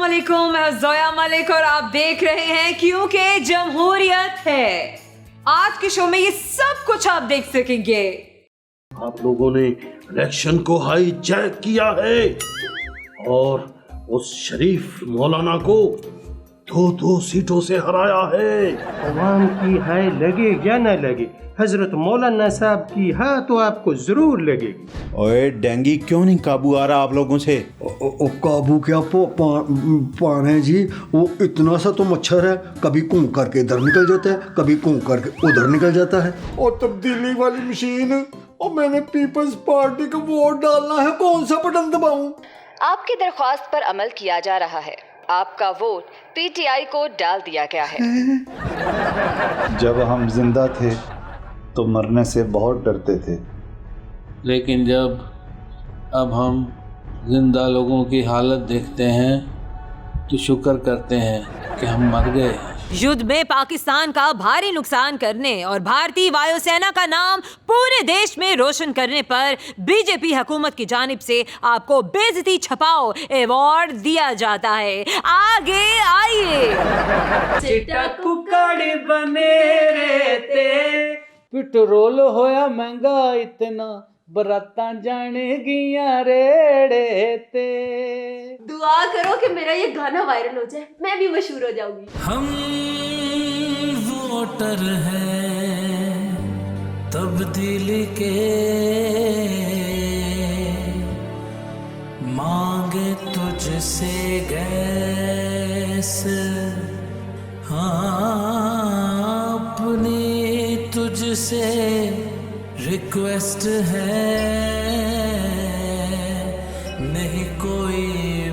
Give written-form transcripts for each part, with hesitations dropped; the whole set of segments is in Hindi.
अस्सलामुअलैकुम, मैं ज़ोया मलिक और आप देख रहे हैं क्योंकि जमहूरियत है। आज के शो में ये सब कुछ आप देख सकेंगे। आप लोगों ने इलेक्शन को हाईजैक किया है और उस शरीफ मौलाना को 2-2 सीटों से हराया है। अवाम की हाय लगे या न लगे, हजरत मौलाना साहब की हाँ तो आपको जरूर लगेगी। ओए डेंगी क्यों नहीं काबू आ रहा आप लोगों से? काबू क्या पा रहे हैं जी, वो इतना सा तो मच्छर है, कभी कूं करके इधर निकल जाता है, कभी कूं करके उधर निकल जाता है। और तब्दीली वाली मशीन, और मैंने पीपल्स पार्टी को वोट डालना है, कौन सा बटन दबाऊं? आपकी दरख्वास्त पर अमल किया जा रहा है। आपका वोट पीटीआई को डाल दिया गया है। जब हम जिंदा थे तो मरने से बहुत डरते थे, लेकिन जब अब हम जिंदा लोगों की हालत देखते हैं तो शुक्र करते हैं कि हम मर गए। युद्ध में पाकिस्तान का भारी नुकसान करने और भारतीय वायुसेना का नाम पूरे देश में रोशन करने पर बीजेपी हुकूमत की जानिब से आपको बेइज्जती छपाओ अवार्ड दिया जाता है। आगे आइए। चिट्टा कुकड़ बने रहते, पेट्रोल होया महंगा इतना, बरातां जाने गियां रेड़े ते। दुआ करो कि मेरा ये गाना वायरल हो जाए, मैं भी मशहूर हो जाऊंगी। हम वोटर हैं तब्दीली के, मांगे तुझसे गैस, हाँ अपनी तुझसे रिक्वेस्ट है, नहीं कोई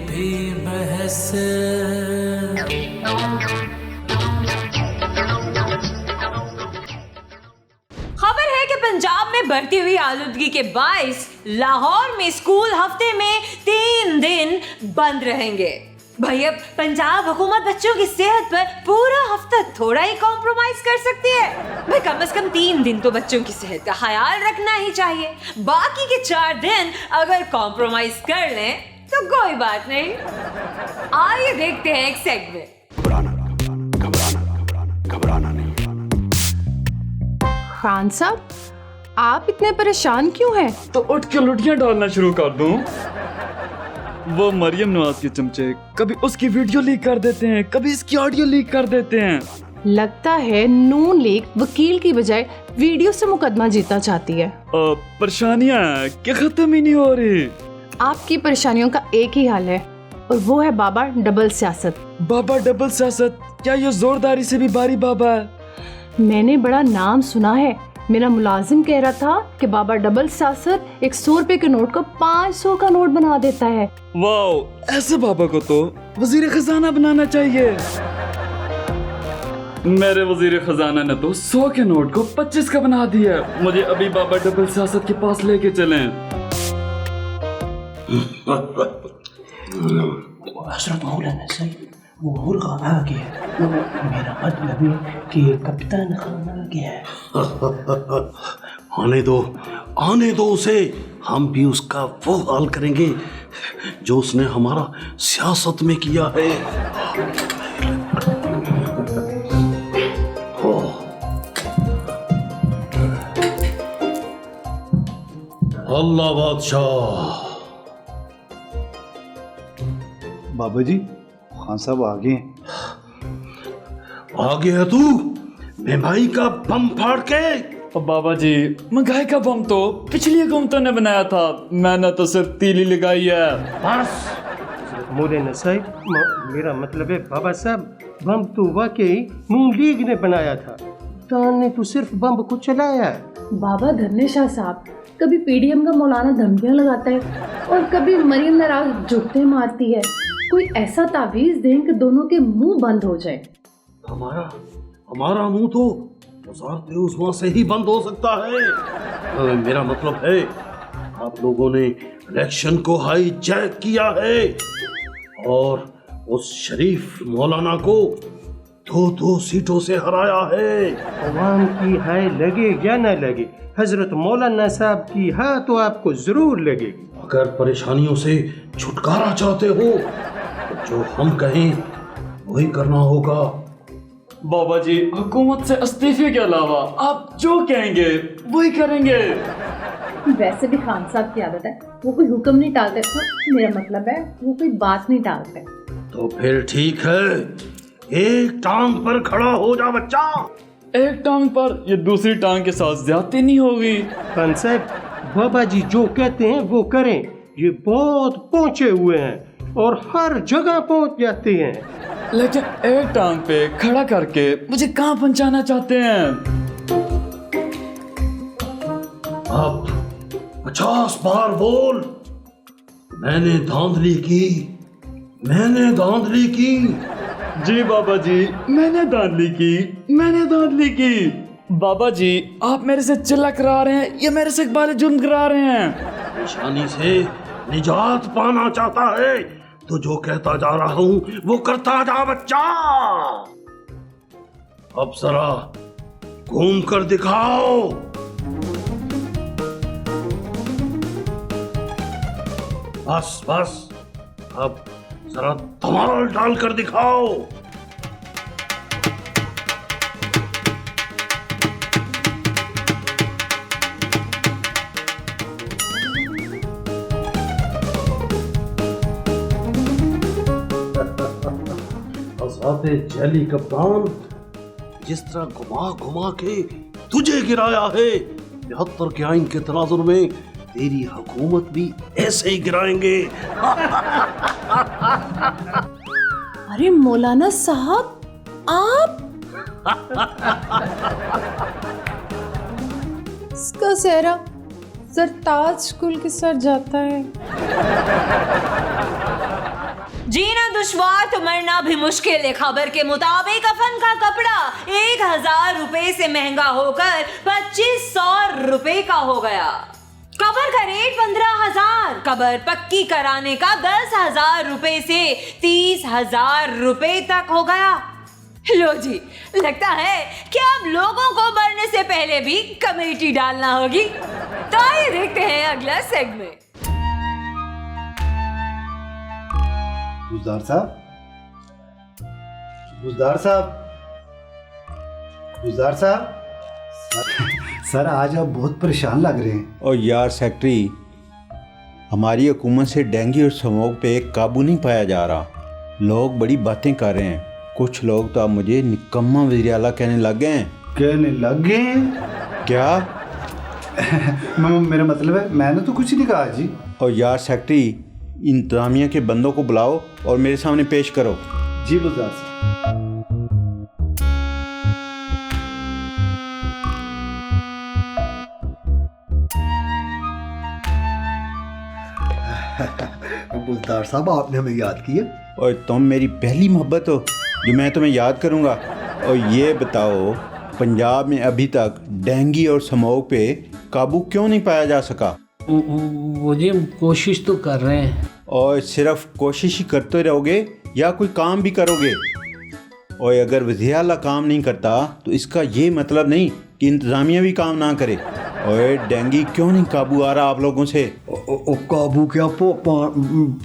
भी बहस। खबर है कि पंजाब में बढ़ती हुई आलूदगी के बायस लाहौर में स्कूल हफ्ते में 3 दिन बंद रहेंगे। भाई अब पंजाब हुकूमत बच्चों की सेहत पर पूरा हफ्ता थोड़ा ही कॉम्प्रोमाइज कर सकती है। भाई कम से कम 3 दिन तो बच्चों की सेहत का ख्याल रखना ही चाहिए। बाकी के 4 दिन अगर कॉम्प्रोमाइज कर लें तो कोई बात नहीं। आइए देखते हैं एक सेगमेंट। घबराना नहीं। खान साहब, आप इतने परेशान क्यों हैं? तो उठ के लुटियां डालना शुरू कर दूं? वो मरियम नवाज के चमचे कभी उसकी वीडियो लीक कर देते हैं, कभी इसकी ऑडियो लीक कर देते हैं। लगता है नून लीग वकील की बजाय वीडियो से मुकदमा जीतना चाहती है। परेशानियां क्या खत्म ही नहीं हो रही। आपकी परेशानियों का एक ही हल है और वो है बाबा डबल सियासत। बाबा डबल सियासत? क्या ये जोरदारी से भी बारी बाबा है? मैंने बड़ा नाम सुना है। मेरा मुलाजिम कह रहा था कि बाबा डबल सियासत 100 रुपए के नोट को 500 का नोट बना देता है। वाह, ऐसे बाबा को तो वजीर खजाना बनाना चाहिए। मेरे वजीर खजाना ने तो 100 के नोट को 25 का बना दिया। मुझे अभी बाबा डबल सियासत के पास लेके चलें। हजरत मौलाना साहब, वो मुर्गा आ गया। मेरा मतलब है कि कप्तान खान आ गया है। आने दो उसे, हम भी उसका वो हाल करेंगे जो उसने हमारा सियासत में किया है। अल्लाह बादशाह। बाबा जी खान साहब आगे है तू महंगाई का बम फाड़ के। बाबा जी महंगाई का बम तो पिछली हुकूमतों ने बनाया था, मैंने तो सिर्फ तीली लगाई है। बस मौलाना साहब, मेरा मतलब है बाबा साहब, बम तो वाकई नून लीग ने बनाया था, तान ने तो सिर्फ बम को चलाया। बाबा धरने शाह साहब, कभी पीडीएम का मौलाना धमकियां लगाता है और कभी मरियम नाराज जुगते मारती है। कोई ऐसा तावीज दें कि दोनों के मुंह बंद हो जाए। हमारा मुंह तो वज़ारत उज़्मा से ही बंद हो सकता है। मेरा मतलब है आप लोगों ने इलेक्शन को हाईजैक किया है और उस शरीफ मौलाना को 2-2 सीटों से हराया है। अवाम की हाय लगे या न लगे, हजरत मौलाना साहब की हाँ तो आपको जरूर लगेगी। अगर परेशानियों से छुटकारा चाहते हो तो जो हम कहें वही करना होगा। बाबा जी, हुकूमत से इस्तीफे के अलावा आप जो कहेंगे वही करेंगे। वैसे भी खान साहब की आदत है, वो कोई हुक्म नहीं टालते। मेरा मतलब है वो कोई बात नहीं टालते। तो फिर ठीक है, एक टांग पर खड़ा हो जा बच्चा। एक टांग पर, ये दूसरी टांग के साथ ज्यादती नहीं होगी। खान साहब, बाबा जी जो कहते हैं वो करें। ये बहुत पहुंचे हुए हैं और हर जगह पहुंच जाते हैं। लेकिन एक टांग पे खड़ा करके मुझे कहाँ पहुंचाना चाहते हैं? अब 50 बार बोल, मैंने धांधली की, मैंने धांधली की। जी बाबा जी, मैंने धांधली की, मैंने धांधली की। बाबा जी, आप मेरे से चिल्ला करा रहे हैं या मेरे से इकबाल जुर्म करा रहे हैं? परेशानी से निजात पाना चाहता है तो जो कहता जा रहा हूं वो करता जा बच्चा। अब जरा घूम कर दिखाओ। बस बस, अब जरा धमाल डाल कर दिखाओ। आज़ादे जैली कप्तान, जिस तरह घुमा घुमा के तुझे गिराया है, 73 के आइन के तनाजुर में तेरी हुकूमत भी ऐसे ही गिराएंगे। अरे मौलाना साहब, आप इसका सेहरा सरताज स्कूल के सर जाता है। जीना दुश्वार तो मरना भी मुश्किल है। खबर के मुताबिक कफन का कपड़ा 1000 रुपए से महंगा होकर 2500 रुपए का हो गया। कबर का रेट 15,000, कबर पक्की कराने का 10,000 रुपए से 30,000 रुपए तक हो गया। लो जी, लगता है कि अब लोगों को मरने से पहले भी कमेटी डालना होगी। तो आइए देखते हैं अगला सेगमेंट। गुजदार साहब, गुजदार साहब, गुजदार साहब। सर आज आप बहुत परेशान लग रहे हैं। और यार सेक्रेटरी, हमारी हुकूमत से डेंगू और स्मोक पे काबू नहीं पाया जा रहा। लोग बड़ी बातें कर रहे हैं। कुछ लोग तो अब मुझे निकम्मा वज़ीर आला कहने लग गए हैं। कहने लग गए हैं? क्या? मेरा मतलब है मैंने तो कुछ नहीं कहा जी। और यार सेक्रेटरी, इंतजामिया के बंदों को बुलाओ और मेरे सामने पेश करो। जी गुजदार साहब। गुजदार साहब, आपने हमें याद किया। और तुम मेरी पहली मोहब्बत हो जो मैं तुम्हें याद करूंगा। और ये बताओ, पंजाब में अभी तक डेंगू और स्मोक पे काबू क्यों नहीं पाया जा सका? मुझे कोशिश तो कर रहे हैं। और सिर्फ कोशिश ही करते रहोगे या कोई काम भी करोगे? और अगर वज़ीर आला काम नहीं करता तो इसका ये मतलब नहीं कि इंतज़ामिया भी काम ना करे। और डेंगू क्यों नहीं काबू आ रहा आप लोगों से? काबू क्या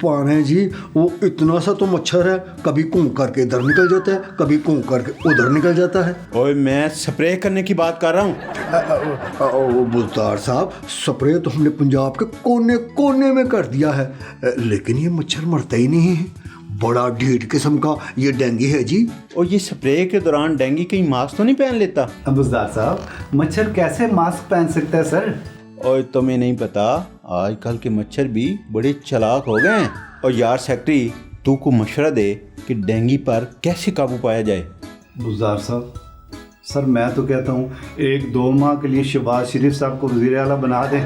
पाने जी, वो इतना सा तो मच्छर है, कभी कूं करके इधर निकल जाता है, कभी कूं करके उधर निकल जाता है। और मैं स्प्रे करने की बात कर रहा हूँ। गुजदार साहब, स्प्रे तो हमने पंजाब के कोने कोने में कर दिया है, लेकिन ये मच्छर मरता ही नहीं है। बड़ा ढीठ किस्म का ये डेंगू है जी। और ये स्प्रे के दौरान डेंगू कहीं मास्क तो नहीं पहन लेता? गुजदार साहब, मच्छर कैसे मास्क पहन सकता है सर? और तुम्हें नहीं पता, आजकल के मच्छर भी बड़े चालाक हो गए हैं। और यार सेक्रेटरी, तू को मशवरा दे कि डेंगू पर कैसे काबू पाया जाए। गुजदार साहब, सर मैं तो कहता हूँ 1-2 माह के लिए शहबाज शरीफ साहब को वज़ीर आला बना दें।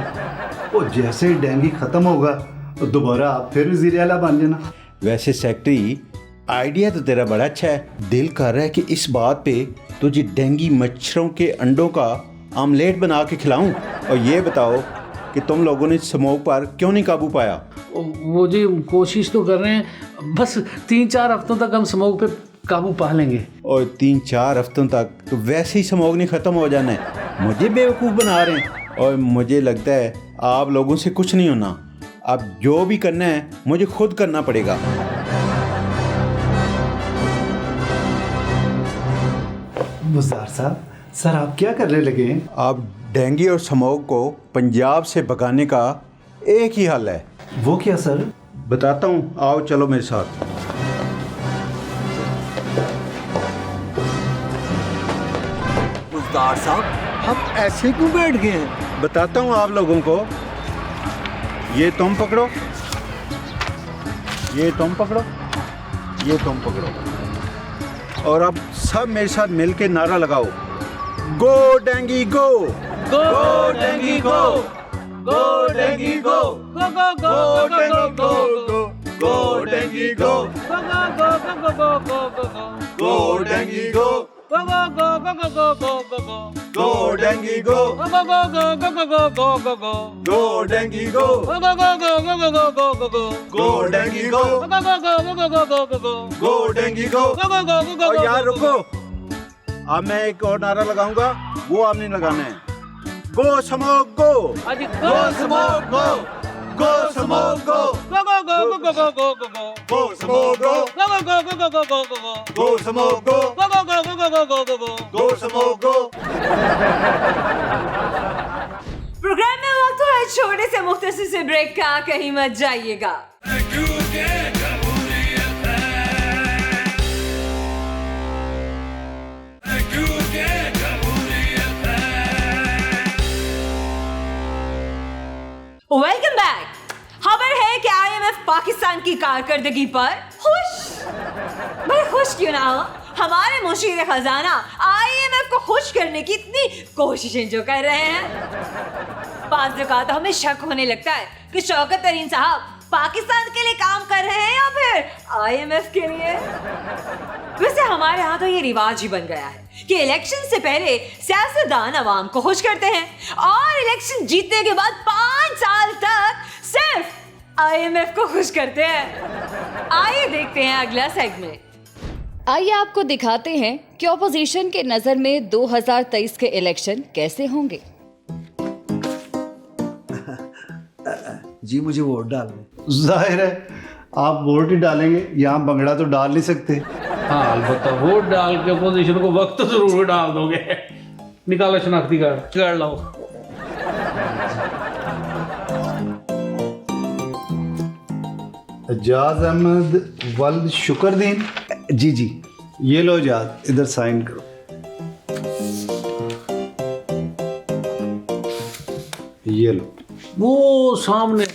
और जैसे ही डेंगू ख़त्म होगा तो दोबारा आप फिर वज़ीर आला बन जाना। वैसे सेक्रेटरी, आइडिया तो तेरा बड़ा अच्छा है। दिल कर रहा है कि इस बात पे तुझे डेंगू मच्छरों के अंडों का आमलेट बना के खिलाऊं। और ये बताओ कि तुम लोगों ने स्मोक पर क्यों नहीं काबू पाया? वो जी कोशिश तो कर रहे हैं, बस 3-4 हफ्तों तक हम स्मोक पे काबू पा लेंगे। और 3-4 हफ्तों तक तो वैसे ही स्मोक नहीं ख़त्म हो जाना है। मुझे बेवकूफ़ बना रहे हैं। और मुझे लगता है आप लोगों से कुछ नहीं होना। अब जो भी करना है मुझे खुद करना पड़ेगा। मुज़्ज़ार साहब, सर आप क्या करने लगे हैं? अब डेंगू और स्मोक को पंजाब से भगाने का एक ही हल है। वो क्या सर? बताता हूँ, आओ चलो मेरे साथ। मुज़्ज़ार साहब, हम ऐसे क्यों बैठ गए हैं? बताता हूँ आप लोगों को। ये तुम पकड़ो, ये तुम पकड़ो, ये तुम पकड़ो, और अब सब मेरे साथ मिलके नारा लगाओ, गो डेंगी गो, गो डेंगी गो, गो डेंगी गो, गो डेंगी गो, गो डेंगी गो, गो डेंगी गो, गो डेंगी गो, गो डेंगी गो, गो डेंगी गो, गो डेंगी गो। और यार रुको, अब मैं एक और नारा लगाऊंगा, वो आपने लगाना है। गो स्मोक गो, गो स्मोक गो, गो स्मोक गो, गो स्मोक गो, गो स्मोक गो, गो स्मोक गो। प्रोग्राम में वक्त है छोटे से मुख्तसर से ब्रेक का, कहीं मत जाइएगा। Welcome back. खबर है कि IMF पाकिस्तान की कारकर्दगी पर खुश। भाई खुश क्यों ना हो, हमारे मुशीर खजाना IMF को खुश करने की इतनी कोशिशें जो कर रहे हैं। बाज़ औक़ात हमें शक होने लगता है कि शौकत तरीन साहब पाकिस्तान के लिए काम कर रहे हैं या फिर IMF के लिए। वैसे हमारे यहाँ तो ये रिवाज ही बन गया है कि इलेक्शन से पहले सियासतदान अवाम को खुश करते हैं और इलेक्शन जीतने के बाद 5 साल तक सिर्फ IMF को खुश करते हैं। आइए देखते हैं अगला सेगमेंट। आइए आपको दिखाते हैं कि ऑपोजिशन के नजर में 2023 के इलेक्शन कैसे होंगे। जी मुझे वोट डालने। जाहिर है आप वोट ही डालेंगे, यहाँ बंगड़ा तो डाल नहीं सकते। हाँ अलबत्ता वोट डाल के अपोजिशन को वक्त तो जरूर डाल दोगे। निकालो शनाख्ती कार्ड, कर लो। एजाज अहमद वल्द शुक्रदीन। जी जी, ये लो एजाज, इधर साइन करो। ये लो। वो सामने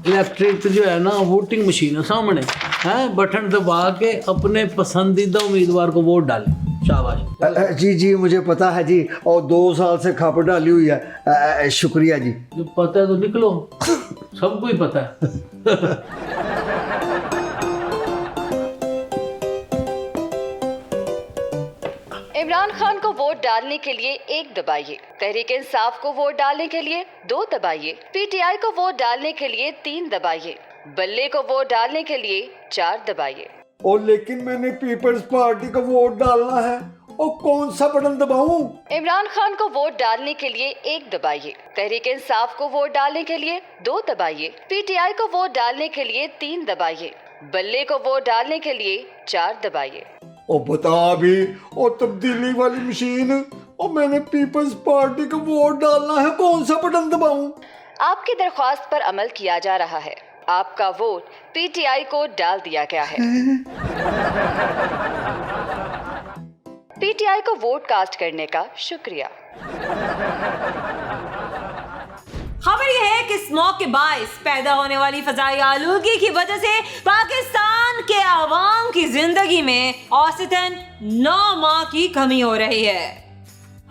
इलेक्ट्रिक जो है ना वोटिंग मशीन है सामने है, बटन दबा के अपने पसंदीदा उम्मीदवार को वोट डालें। शाबाश। जी जी मुझे पता है जी, और 2 साल से खप डाली हुई है। शुक्रिया जी। जो पता है तो निकलो, सबको ही पता है। इमरान खान को वोट डालने के लिए 1 दबाइए, तहरीक इंसाफ को वोट डालने के लिए 2 दबाइए, PTI को वोट डालने के लिए 3 दबाइए, बल्ले को वोट डालने के लिए 4 दबाइए। और लेकिन मैंने पीपल्स पार्टी को वोट डालना है, और कौन सा बटन दबाऊं? इमरान खान को वोट डालने के लिए 1 दबाइए, तहरीक इंसाफ को वोट डालने के लिए 2 दबाइए, PTI को वोट डालने के लिए 3 दबाइए, बल्ले को वोट डालने के लिए 4 दबाइए। और बता अभी, और तब्दीली वाली मशीन, और मैंने पीपल्स पार्टी को वोट डालना है, कौन सा बटन दबाऊं? आपकी दरख्वास्त पर अमल किया जा रहा है। आपका वोट PTI को डाल दिया गया है। PTI को वोट कास्ट करने का शुक्रिया। खबर यह है कि स्मॉग के बायस पैदा होने वाली फजाई आलूगी की वजह से पाकिस्तान के आवाम की जिंदगी में औसतन 9 माह की कमी हो रही है,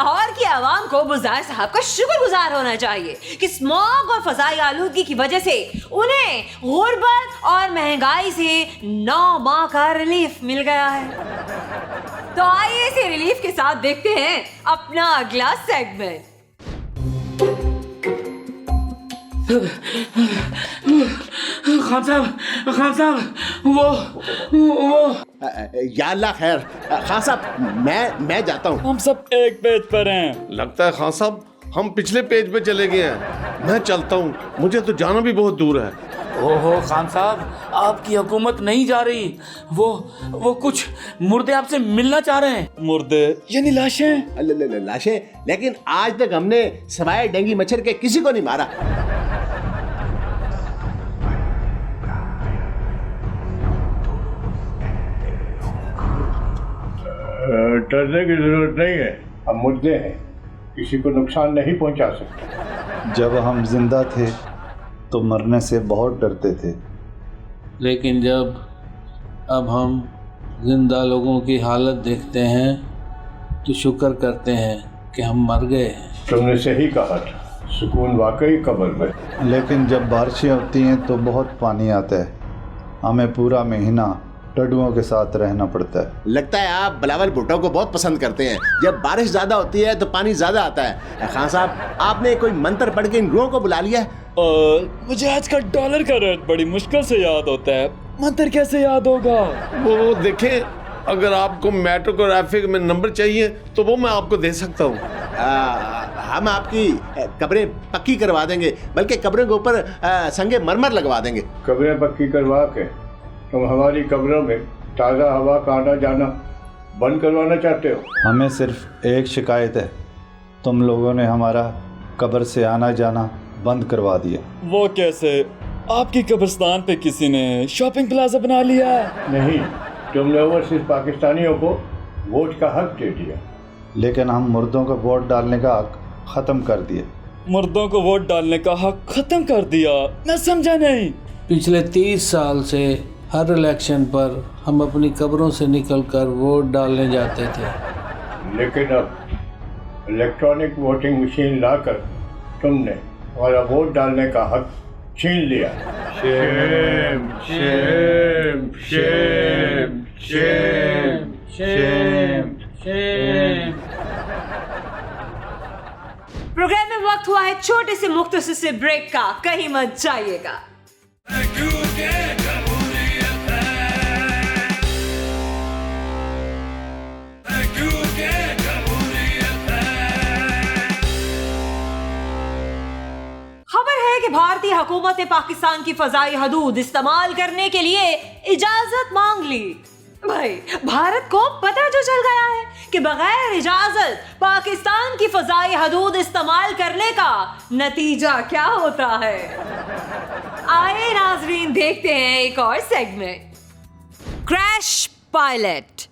और कि आवाम को बुज़ार साहब का शुक्रगुजार होना चाहिए कि स्मॉग और फजाई आलूगी की वजह से उन्हें गुर्बत और महंगाई से 9 माह का रिलीफ मिल गया है। तो आइए इसी रिलीफ के साथ देखते हैं अपना अगला सेगमेंट। खान साहब वो या अल्लाह खैर। खान साहब मैं जाता हूँ। हम सब एक पेज पर हैं। लगता है खान साहब हम पिछले पेज पे चले गए हैं। मैं चलता हूँ, मुझे तो जाना भी बहुत दूर है। ओहो खान साहब, आपकी हुकूमत नहीं जा रही। वो कुछ मुर्दे आपसे मिलना चाह रहे हैं। मुर्दे यानी लाशें? लाशें? लेकिन आज तक हमने सवाए डेंगी मच्छर के किसी को नहीं मारा। डरने की जरूरत नहीं है, हम मुर्दे हैं, किसी को नुकसान नहीं पहुंचा सकते। जब हम जिंदा थे तो मरने से बहुत डरते थे, लेकिन जब अब हम जिंदा लोगों की हालत देखते हैं तो शुक्र करते हैं कि हम मर गए हैं। तुमने सही कहा था, सुकून वाकई कब्र में। लेकिन जब बारिशें होती हैं तो बहुत पानी आता है, हमें पूरा महीना टड्डुओं के साथ रहना पड़ता है। लगता है आप बिलावल भुट्टो को बहुत पसंद करते हैं। जब बारिश ज्यादा होती है तो पानी ज्यादा आता है। खान साहब, आपने कोई मंत्र पढ़ के इन रूहों को बुला लिया है? मुझे आज का डॉलर का रेट बड़ी मुश्किल से याद होता है, मंत्र कैसे याद होगा? वो देखें, अगर आपको मेट्रोग्राफिक में नंबर चाहिए तो वो मैं आपको दे सकता हूँ। हम आपकी कब्रें पक्की करवा देंगे, बल्कि कब्रों के ऊपर संगे मरमर लगवा देंगे। कब्रें पक्की करवा के तुम हमारी कब्रों में ताज़ा हवा का आना जाना बंद करवाना चाहते हो? हमें सिर्फ एक शिकायत है, तुम लोगों ने हमारा कब्र से आना जाना बंद करवा दिया। वो कैसे? आपकी कब्रिस्तान पे किसी ने शॉपिंग प्लाजा बना लिया? नहीं, तुमने ओवरसीज पाकिस्तानियों को वोट का हक दे दिया। लेकिन हम मुर्दों को वोट डालने का हक ख़त्म कर दिया। मुर्दों को वोट डालने का हक ख़त्म कर दिया? मैं समझा नहीं। पिछले 30 साल से हर इलेक्शन पर हम अपनी कब्रों से निकलकर वोट डालने जाते थे, लेकिन अब इलेक्ट्रॉनिक वोटिंग मशीन लाकर तुमने हमारा वोट डालने का हक छीन लिया। Shame, shame, shame, shame, shame, shame. Program में वक्त हुआ है छोटे से मुख्तसर से ब्रेक का, कहीं मत जाइएगा। खबर है कि भारतीय हुकूमत ने पाकिस्तान की फजाई हदूद इस्तेमाल करने के लिए इजाजत मांग ली। भाई, भारत को पता जो चल गया है कि बगैर इजाजत पाकिस्तान की फजाई हदूद इस्तेमाल करने का नतीजा क्या होता है। आए नाजरीन, देखते हैं एक और सेगमेंट। Crash pilot.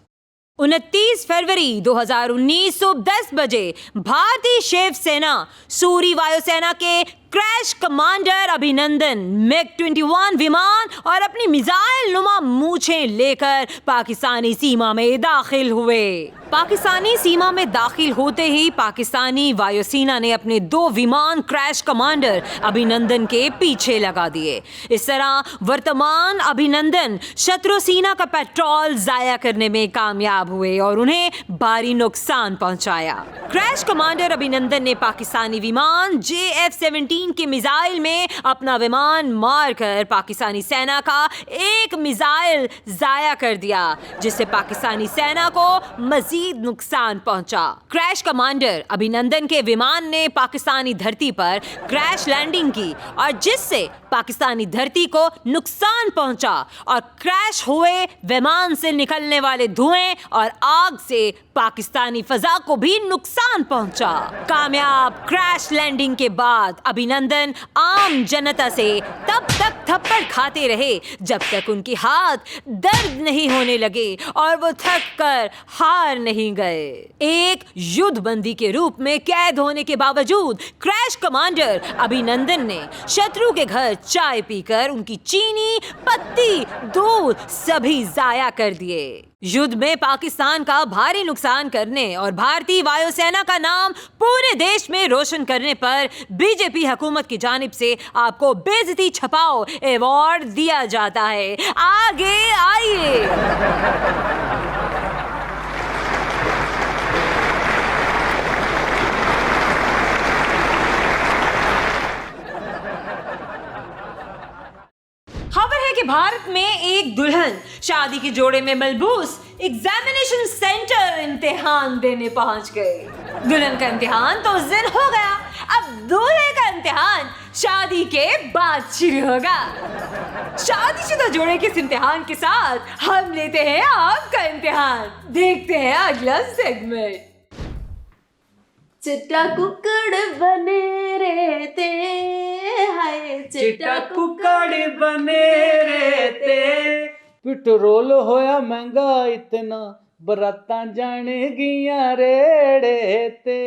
29 फरवरी 2019 सुबह 10 बजे भारतीय शिवसेना सूरी वायुसेना के क्रैश कमांडर अभिनंदन MiG-21 विमान और अपनी मिसाइल नुमा मूंछें लेकर पाकिस्तानी सीमा में दाखिल हुए। पाकिस्तानी सीमा में दाखिल होते ही पाकिस्तानी वायुसेना ने अपने 2 विमान क्रैश कमांडर अभिनंदन के पीछे लगा दिए। इस तरह वर्तमान अभिनंदन शत्रु सेना का पेट्रोल जाया करने में कामयाब हुए और उन्हें भारी नुकसान पहुंचाया। क्रैश कमांडर अभिनंदन ने पाकिस्तानी विमान JF-17 की मिसाइल में अपना विमान मारकर पाकिस्तानी सेना का एक मिसाइल जाया कर दिया, जिससे पाकिस्तानी सेना को मजीद नुकसान पहुंचा। क्रैश कमांडर अभिनंदन के विमान ने पाकिस्तानी धरती पर क्रैश लैंडिंग की और जिससे पाकिस्तानी धरती को नुकसान पहुंचा और क्रैश हुए विमान से निकलने वाले धुएं और आग से पाकिस्तानी फजा को भी नुकसान पहुंचा। कामयाब क्रैश लैंडिंग के बाद अभिनंदन आम जनता से तब तक थप्पड़ खाते रहे जब तक उनके हाथ दर्द नहीं होने लगे और वो थक कर हार नहीं गए। एक युद्धबंदी के रूप में कैद होने के बावजूद क्रैश कमांडर अभिनंदन ने शत्रु के घर चाय पीकर उनकी चीनी, पत्ती, दूध सभी जाया कर दिए। युद्ध में पाकिस्तान का भारी नुकसान करने और भारतीय वायुसेना का नाम पूरे देश में रोशन करने पर बीजेपी हुकूमत की जानिब से आपको बेइज्जती छपाओ अवार्ड दिया जाता है। आगे आइए। खबर है कि भारत में एक दुल्हन शादी के जोड़े में मलबूस एग्जामिनेशन सेंटर इम्तिहान देने पहुंच गए। दुल्हन का इम्तिहान तो उस दिन हो गया, अब दूल्हे का इम्तिहान शादी के बाद शुरू होगा। शादीशुदा जोड़े के इस इम्तिहान के साथ हम लेते हैं आपका इम्तिहान। देखते हैं अगला सेगमेंट। चिट्टा कुकड़ बने रहते, हाय चिट्टा कुकड़ बने रहते, पेट्रोल होया महंगा इतना, बरातां जाने गिया रेड़े ते।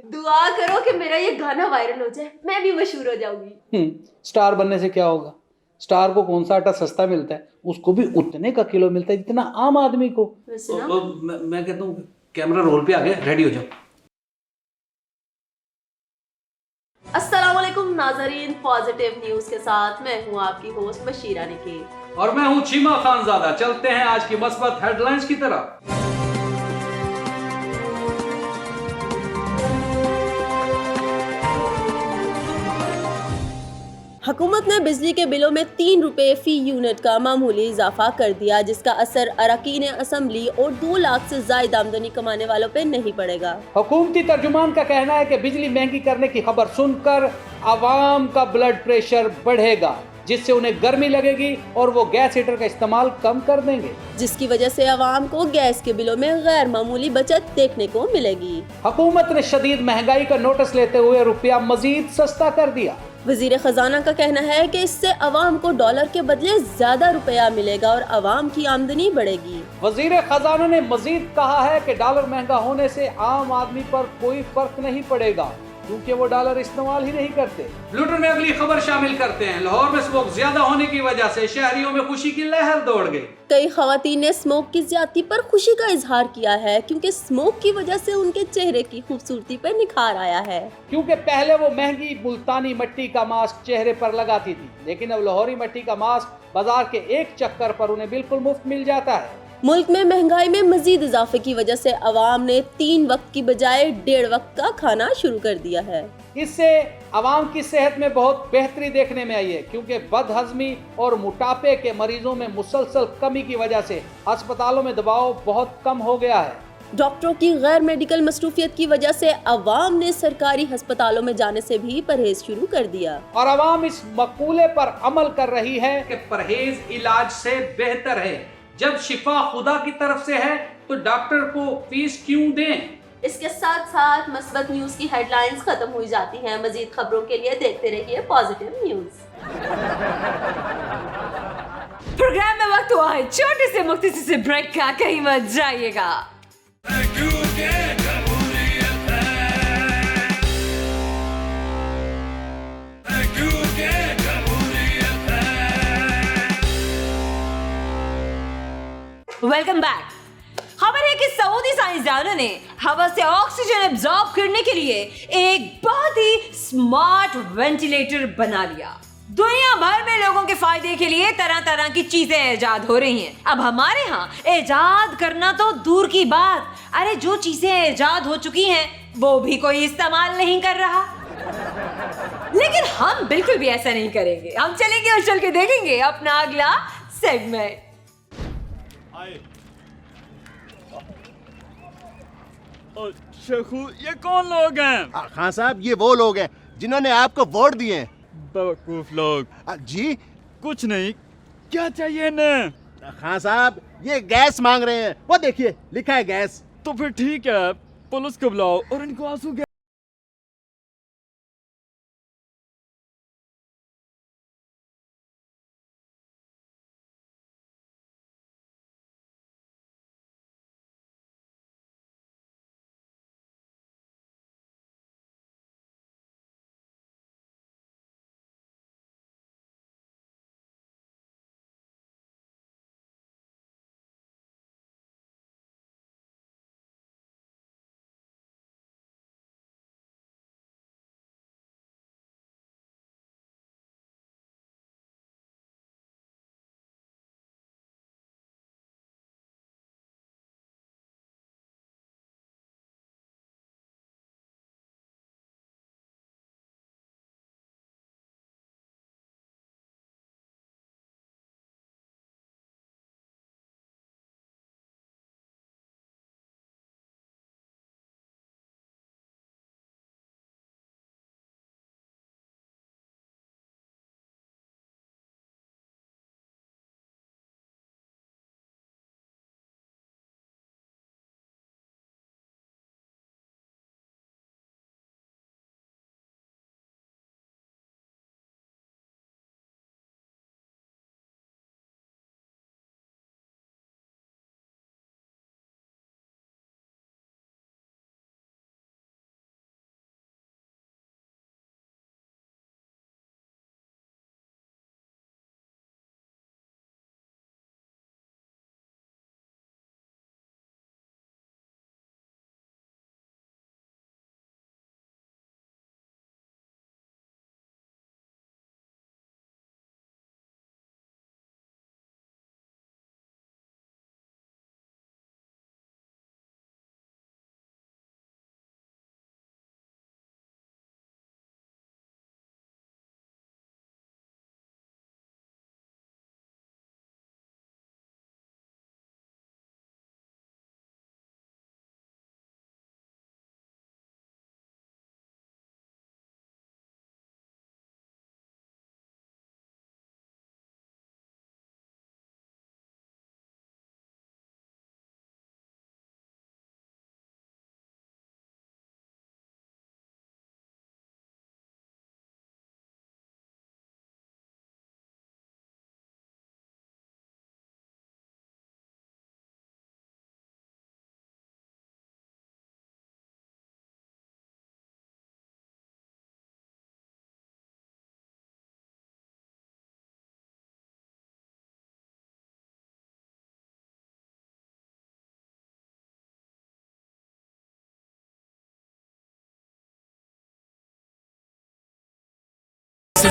दुआ करो कि मेरा ये गाना वायरल हो जाए, मैं भी मशहूर हो जाऊंगी। स्टार बनने से क्या होगा? स्टार को कौन सा आटा सस्ता मिलता है? उसको भी उतने का किलो मिलता है जितना आम आदमी को। मैं कहता हूँ कैमरा रोल पे आ गया, रेडी हो जाओ। अस्सलाम वालेकुम नाजरीन, पॉजिटिव न्यूज के साथ मैं हूँ आपकी होस्ट बशीरा निकी और मैं हूँ चीमा खानजादा। चलते हैं आज की मस्बत हेडलाइंस की तरफ। हुकूमत ने बिजली के बिलों में 3 रुपए फी यूनिट का मामूली इजाफा कर दिया, जिसका असर अरकान असम्बली और 2 लाख से ज्यादा आमदनी कमाने वालों पे नहीं पड़ेगा। हुकूमती तर्जुमान का कहना है कि बिजली महंगी करने की खबर सुनकर आवाम का ब्लड प्रेशर बढ़ेगा, जिससे उन्हें गर्मी लगेगी और वो गैस हीटर का इस्तेमाल कम कर देंगे, जिसकी वजह से आवाम को गैस के बिलों में गैर मामूली बचत देखने को मिलेगी। हुकूमत ने शदीद महंगाई का नोटिस लेते हुए रुपया मजीद सस्ता कर दिया। वजीर खजाना का कहना है कि इससे अवाम को डॉलर के बदले ज्यादा रुपया मिलेगा और अवाम की आमदनी बढ़ेगी। वजीर खजाना ने मजीद कहा है कि डॉलर महंगा होने से आम आदमी पर कोई फर्क नहीं पड़ेगा, क्योंकि वो डॉलर इस्तेमाल ही नहीं करते। बुलेटिन में अगली खबर शामिल करते हैं। लाहौर में स्मोक ज्यादा होने की वजह से शहरियों में खुशी की लहर दौड़ गई। कई खवातीन ने स्मोक की ज्यादती पर खुशी का इजहार किया है, क्योंकि स्मोक की वजह से उनके चेहरे की खूबसूरती पर निखार आया है। क्योंकि पहले वो महंगी मुल्तानी मिट्टी का मास्क चेहरे पर लगाती थी, लेकिन अब लाहौरी मिट्टी का मास्क बाजार के एक चक्कर पर उन्हें बिल्कुल मुफ्त मिल जाता है। मुल्क में महंगाई में मजीद इजाफे की वजह से अवाम ने 3 वक्त की बजाय 1.5 वक्त का खाना शुरू कर दिया है। इससे अवाम की सेहत में बहुत बेहतरी देखने में आई है, क्योंकि बदहजमी और मोटापे के मरीजों में मुसलसल कमी की वजह से अस्पतालों में दबाव बहुत कम हो गया है। डॉक्टरों की गैर मेडिकल मसरूफियत की वजह से अवाम ने सरकारी अस्पतालों में जाने से भी परहेज शुरू कर दिया और अवाम इस मकूले पर अमल कर रही है कि परहेज इलाज से बेहतर है। जब शिफा खुदा की तरफ से है तो डॉक्टर को फीस क्यों दें? इसके साथ साथ मस्बत न्यूज की हेडलाइंस खत्म हुई जाती हैं। मजीद खबरों के लिए देखते रहिए पॉजिटिव न्यूज। प्रोग्राम में वक्त हुआ है छोटे से मुख्तसर से ब्रेक का, कहीं मत जाइएगा। Welcome back. खबर है कि सऊदी साइंसदानों ने हवा से ऑक्सीजन एब्जॉर्ब करने के लिए एक बहुत ही स्मार्ट वेंटिलेटर बना लिया। दुनिया भर में लोगों के फायदे के लिए तरह तरह की चीजें इजाद हो रही हैं। अब हमारे यहाँ इजाद करना तो दूर की बात, अरे जो चीजें इजाद हो चुकी हैं वो भी कोई इस्तेमाल नहीं कर रहा। लेकिन हम बिल्कुल भी ऐसा नहीं करेंगे। हम चलेंगे और चल के देखेंगे अपना अगला सेगमेंट। शेखू, ये कौन लोग हैं? खान साहब, ये वो लोग हैं जिन्होंने आपको वोट दिए हैं। बेवकूफ लोग। जी कुछ नहीं, क्या चाहिए इन्हें? खान साहब, ये गैस मांग रहे हैं, वो देखिए लिखा है गैस। तो फिर ठीक है, पुलिस को बुलाओ और इनको आंसू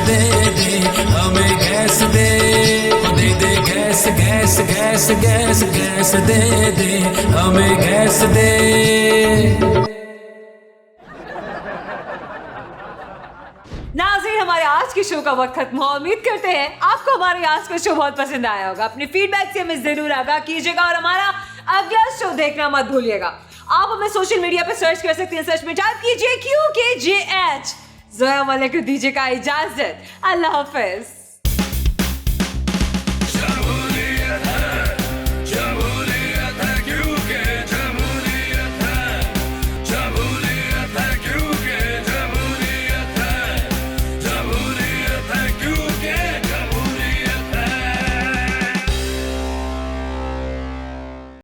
दे दे हमें गैस दे, दे दे gas gas gas gas gas दे दे हमें गैस दे। नाज़रीन, हमारे आज के शो का वक्त खत्म हुआ। उम्मीद करते हैं आपको हमारे आज का शो बहुत पसंद आया होगा। अपने फीडबैक से हमें जरूर आगाह कीजिएगा और हमारा अगला शो देखना मत भूलिएगा। आप हमें सोशल मीडिया पे सर्च कर सकते हैं, सर्च में टाइप कीजिए QKJH। जोया मलिक को दीजिएगा इजाजत। अल्लाह हाफिज।